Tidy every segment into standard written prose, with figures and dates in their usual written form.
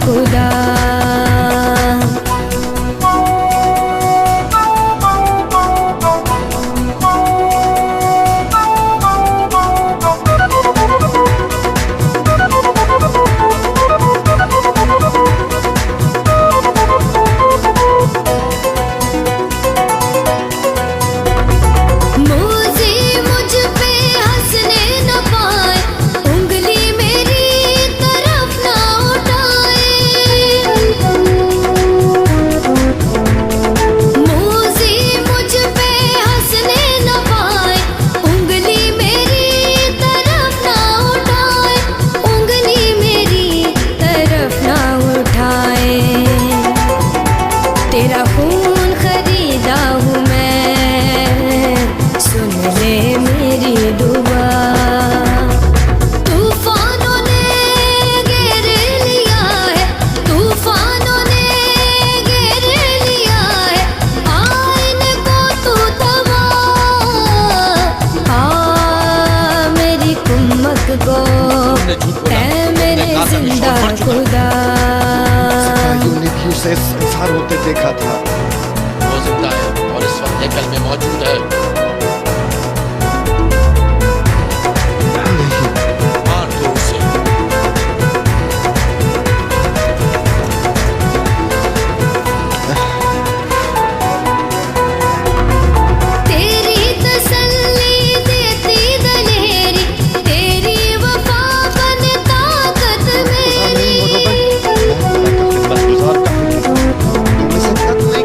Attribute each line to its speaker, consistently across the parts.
Speaker 1: खुदा। तेरा खून खरीदा हूँ मैं, सुन ले मेरी दुआ। तूफानों ने घेर लिया है, तूफानों ने घेर लिया है आईने को तू दबा। मेरी कुम्मत को है मेरे जिंदा खुदा।
Speaker 2: उसे संसार होते देखा था,
Speaker 3: वो जिंदा है और इस वक्त हेकल में मौजूद है। मार दो उसे।
Speaker 1: तेरी तसल्ली देती दलेरी, तेरी वफा बने ताकत मेरी।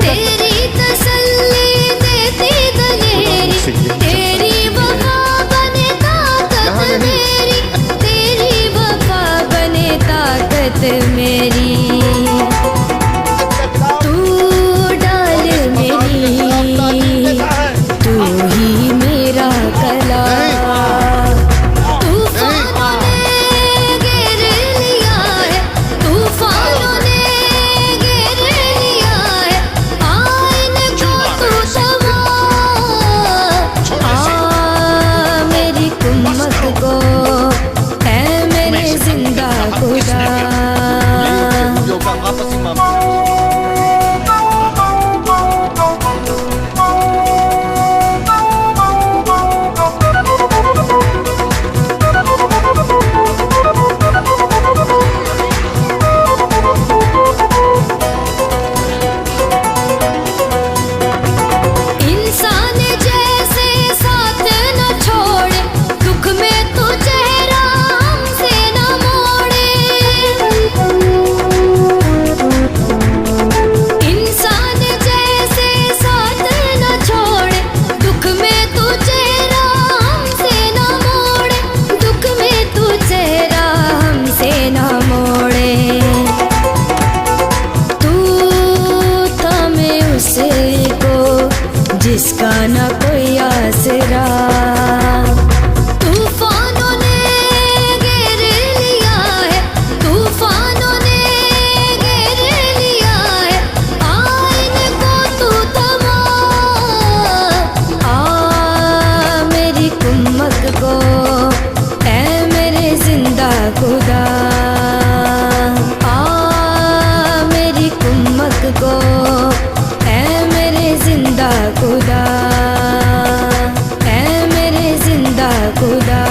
Speaker 1: तेरी तसल्ली देती दलेरी, तेरी वफा बने ताकत मेरी, तेरी वफा बने ताकत मेरी। तू डाल मेरी, तू ही मेरा कला। तूफानों ने घेर लिया है, तूफानों ने घेर लिया है आईने को तू दबा। मेरी कुम्मत को है मेरे जिंदा खुदा।
Speaker 2: आपसी मामला
Speaker 1: इंसान जैसे साथ न छोड़े, दुख में तू चेहरा हमसे न मोड़े। इंसान जैसे साथ न छोड़े, दुख में तू चेहरा हमसे न मोड़े, दुख में तू चेहरा हमसे न मोड़े। तू थामे उसे को जिसका न कोई आसरा। तूफानों ने घेर लिया है, तूफानों ने घेर लिया है आईने को तू दबा। मेरी कुम्मत को है मेरे जिंदा खुदा। मेरी कुम्मत को है मेरे जिंदा खुदा, है मेरे जिंदा खुदा।